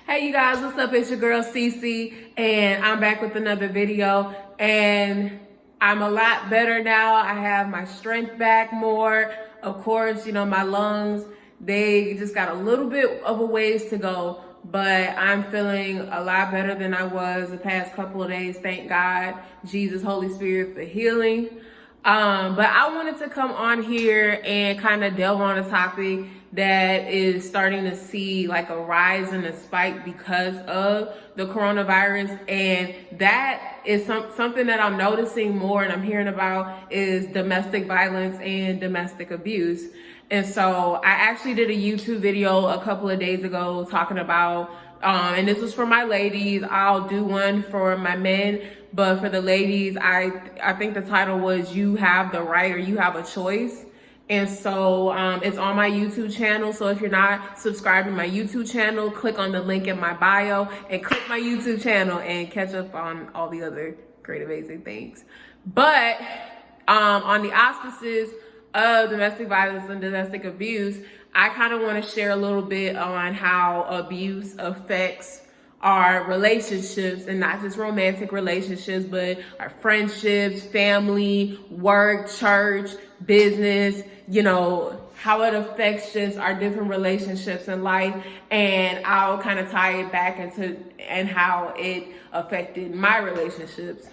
Hey you guys, what's up? It's your girl Cece, and I'm back with another video, and I'm a lot better now. I have my strength back more. Of course, my lungs, they just got a little bit of a ways to go, but I'm feeling a lot better than I was the past couple of days. Thank God, Jesus, Holy Spirit for healing. But I wanted to come on here and kind of delve on a topic that is starting to see like a rise and a spike because of the coronavirus. And that is something that I'm noticing more and I'm hearing about is domestic violence and domestic abuse. And so I actually did a YouTube video a couple of days ago talking about, and this was for my ladies. I'll do one for my men, but for the ladies, I think the title was "You Have the Right" or "You Have a Choice." And so it's on my YouTube channel. So if you're not subscribed to my YouTube channel, click on the link in my bio and click my YouTube channel and catch up on all the other great, amazing things. But on the auspices of domestic violence and domestic abuse, I kind of want to share a little bit on how abuse affects our relationships, and not just romantic relationships, but our friendships, family, work, church, business, how it affects just our different relationships in life. And I'll kind of tie it back into and how it affected my relationships.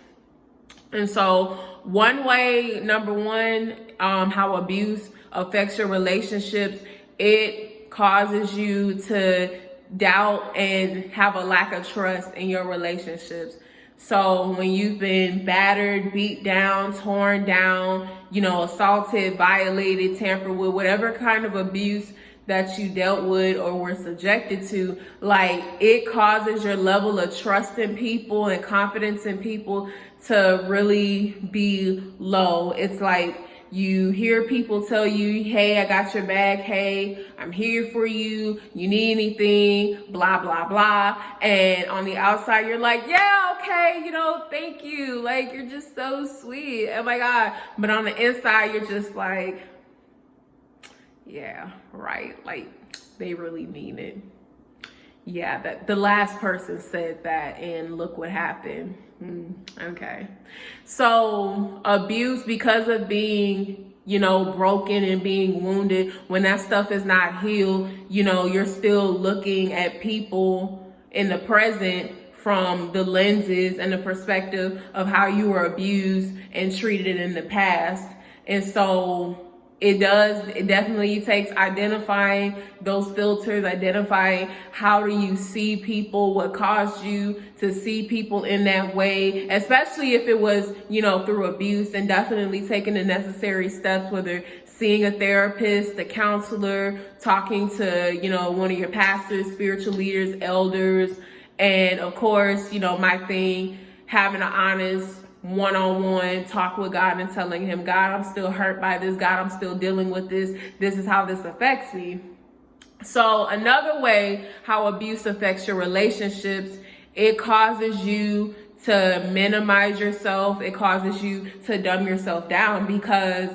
And so one way, number one, how abuse affects your relationships, it causes you to doubt and have a lack of trust in your relationships. So when you've been battered, beat down, torn down, assaulted, violated, tampered with, whatever kind of abuse that you dealt with or were subjected to, like, it causes your level of trust in people and confidence in people to really be low. It's like you hear people tell you, hey, I got your back. Hey, I'm here for you. You need anything, blah, blah, blah. And on the outside, you're like, yeah, okay, thank you. Like, you're just so sweet. Oh my God. But on the inside, you're just like, yeah, right. Like, they really mean it. Yeah, that the last person said that, and look what happened. Okay. So abuse, because of being, broken and being wounded, when that stuff is not healed, you're still looking at people in the present from the lenses and the perspective of how you were abused and treated in the past. And so it definitely takes identifying those filters, identifying how do you see people, what caused you to see people in that way, especially if it was, through abuse, and definitely taking the necessary steps, whether seeing a therapist, a counselor, talking to, one of your pastors, spiritual leaders, elders, and of course, my thing, having an honest one-on-one talk with God and telling him, God, I'm still hurt by this. God, I'm still dealing with this. This is how this affects me. So another way how abuse affects your relationships, it causes you to minimize yourself. It causes you to dumb yourself down, because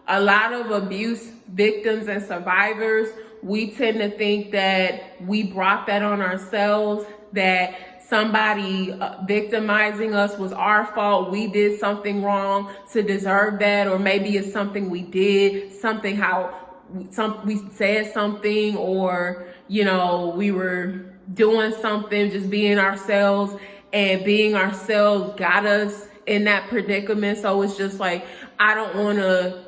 a lot of abuse victims and survivors, we tend to think that we brought that on ourselves, that somebody victimizing us was our fault. We did something wrong to deserve that, or maybe it's something we did, we said something, or we were doing something, just being ourselves, and being ourselves got us in that predicament. So it's just like, I don't want to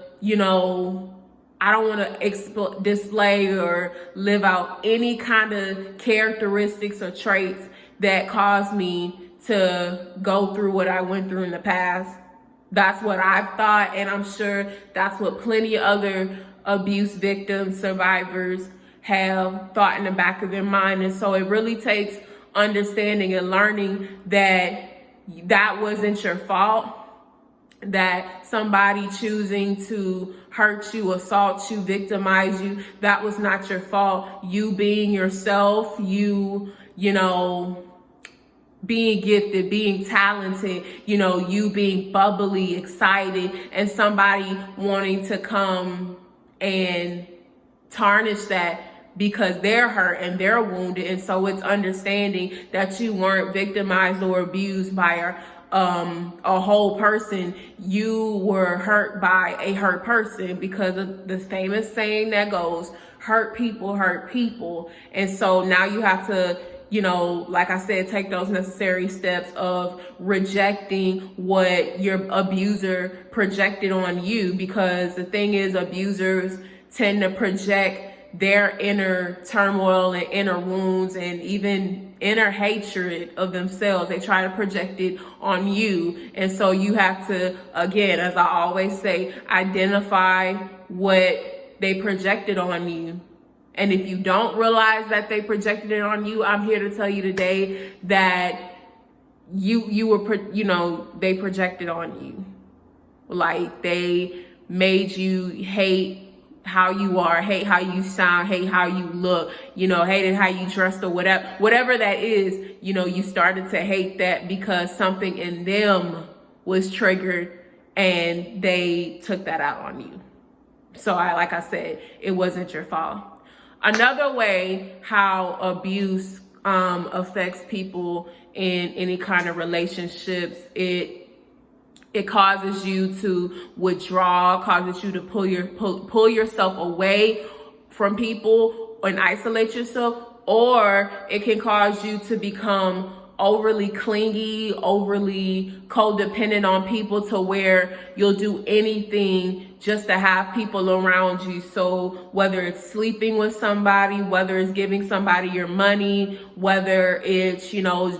display or live out any kind of characteristics or traits that caused me to go through what I went through in the past. That's what I've thought, and I'm sure that's what plenty of other abuse victims, survivors have thought in the back of their mind. And so it really takes understanding and learning that that wasn't your fault, that somebody choosing to hurt you, assault you, victimize you, that was not your fault. You being yourself, you being gifted, being talented, you being bubbly, excited, and somebody wanting to come and tarnish that because they're hurt and they're wounded. And so it's understanding that you weren't victimized or abused by a whole person. You were hurt by a hurt person, because of the famous saying that goes, hurt people hurt people. And so now you have to, like I said, take those necessary steps of rejecting what your abuser projected on you, because the thing is, abusers tend to project their inner turmoil and inner wounds and even inner hatred of themselves. They try to project it on you. And so you have to, again, as I always say, identify what they projected on you. And if you don't realize that they projected it on you, I'm here to tell you today that they projected on you. Like, they made you hate how you are, hate how you sound, hate how you look, hated how you dressed, or whatever that is. You started to hate that because something in them was triggered and they took that out on you. So like I said, it wasn't your fault. Another way how abuse affects people in any kind of relationships, it causes you to withdraw, causes you to pull yourself away from people and isolate yourself, or it can cause you to become overly clingy, overly codependent on people, to where you'll do anything just to have people around you. So whether it's sleeping with somebody, whether it's giving somebody your money, whether it's,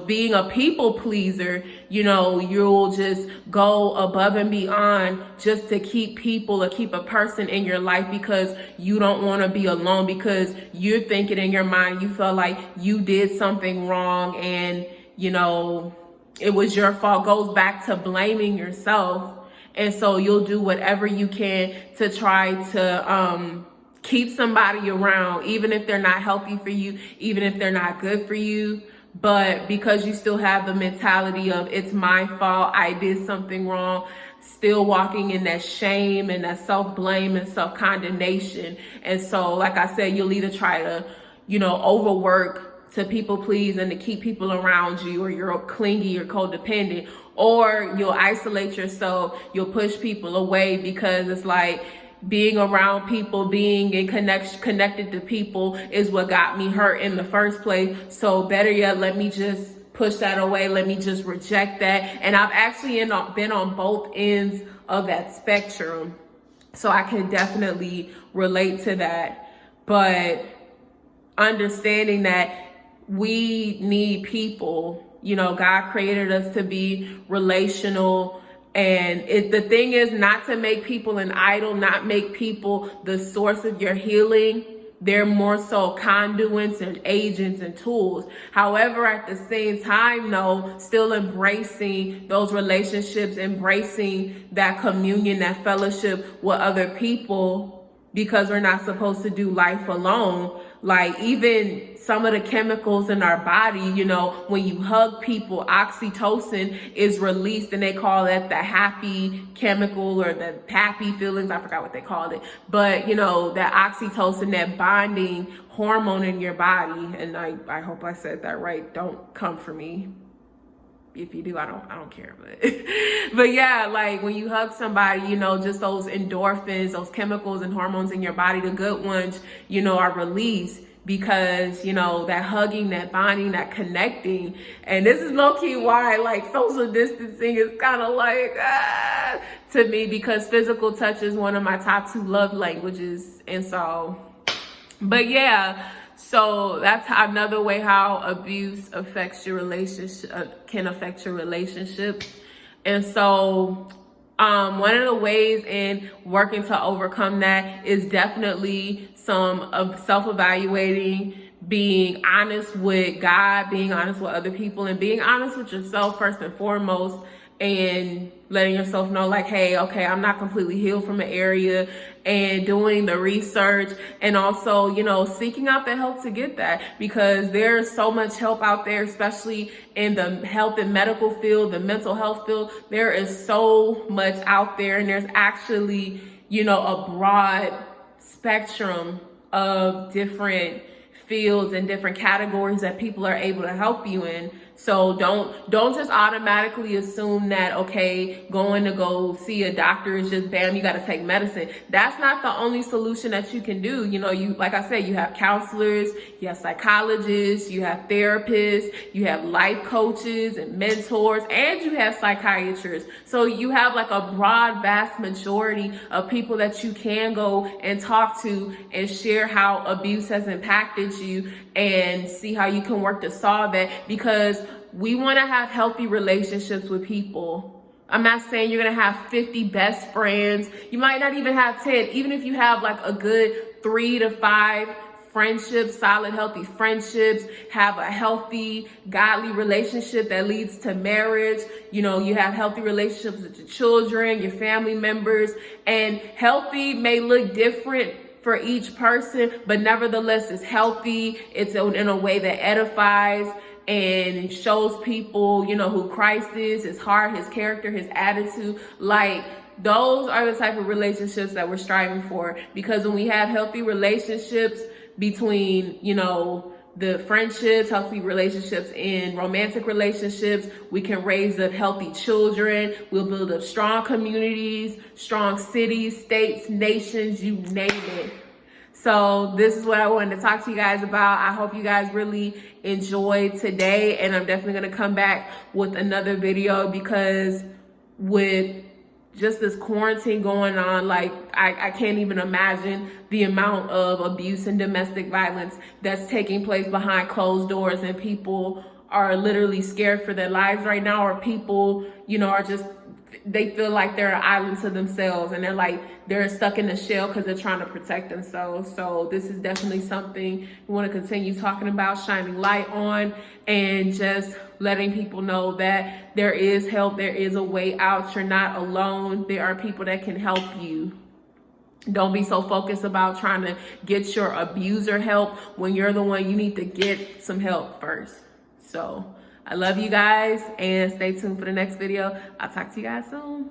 being a people pleaser, you'll just go above and beyond just to keep people or keep a person in your life, because you don't want to be alone, because you're thinking in your mind, you feel like you did something wrong and, it was your fault. Goes back to blaming yourself. And so you'll do whatever you can to try to keep somebody around, even if they're not healthy for you, even if they're not good for you. But because you still have the mentality of, it's my fault, I did something wrong, still walking in that shame and that self-blame and self-condemnation. And so, like I said, you'll either try to, overwork to people please and to keep people around you, or you're clingy or codependent, or you'll isolate yourself, you'll push people away, because it's like, being around people, being in connected to people is what got me hurt in the first place. So better yet, let me just push that away. Let me just reject that. And I've actually been on both ends of that spectrum, so I can definitely relate to that. But understanding that we need people, God created us to be relational. And the thing is not to make people an idol, not make people the source of your healing. They're more so conduits and agents and tools. However, at the same time, though, still embracing those relationships, embracing that communion, that fellowship with other people, because we're not supposed to do life alone. Like, even some of the chemicals in our body, when you hug people, oxytocin is released, and they call that the happy chemical, or the happy feelings. I forgot what they called it. But, that oxytocin, that bonding hormone in your body. And I hope I said that right. Don't come for me. If you do, I don't care. But yeah, like, when you hug somebody, just those endorphins, those chemicals and hormones in your body, the good ones, are released, because, that hugging, that bonding, that connecting. And this is low key why, like, social distancing is kind of like, to me, because physical touch is one of my top 2 love languages. And so, but yeah. So that's another way how abuse affects your relationship, can affect your relationships. And so one of the ways in working to overcome that is definitely some of self-evaluating, being honest with God, being honest with other people, and being honest with yourself first and foremost, and letting yourself know, like, hey, okay, I'm not completely healed from an area, and doing the research, and also, seeking out the help to get that, because there's so much help out there, especially in the health and medical field, the mental health field. There is so much out there, and there's actually, a broad spectrum of different fields and different categories that people are able to help you in. So don't just automatically assume that, okay, going to go see a doctor is just bam, you got to take medicine. That's not the only solution that you can do. You know, you, like I said, you have counselors, you have psychologists, you have therapists, you have life coaches and mentors, and you have psychiatrists. So you have like a broad, vast majority of people that you can go and talk to and share how abuse has impacted you and see how you can work to solve it, because we want to have healthy relationships with people. I'm not saying you're going to have 50 best friends. You might not even have 10. Even if you have like a good 3 to 5 friendships, solid, healthy friendships, have a healthy, godly relationship that leads to marriage. You know, you have healthy relationships with your children, your family members, and healthy may look different for each person, but nevertheless it's healthy. It's in a way that edifies and shows people, you know, who Christ is, his heart, his character, his attitude. Like, those are the type of relationships that we're striving for. Because when we have healthy relationships between, you know, the friendships, healthy relationships in romantic relationships, we can raise up healthy children. We'll build up strong communities, strong cities, states, nations, you name it. So this is what I wanted to talk to you guys about. I hope you guys really enjoyed today, and I'm definitely going to come back with another video, because with just this quarantine going on, like I can't even imagine the amount of abuse and domestic violence that's taking place behind closed doors, and people are literally scared for their lives right now, or people, you know, are just, they feel like they're an island to themselves, and they're stuck in a shell because they're trying to protect themselves. So this is definitely something we want to continue talking about, shining light on, and just letting people know that there is help, there is a way out. You're not alone. There are people that can help you. Don't be so focused about trying to get your abuser help when you're the one you need to get some help first. So I love you guys, and stay tuned for the next video. I'll talk to you guys soon.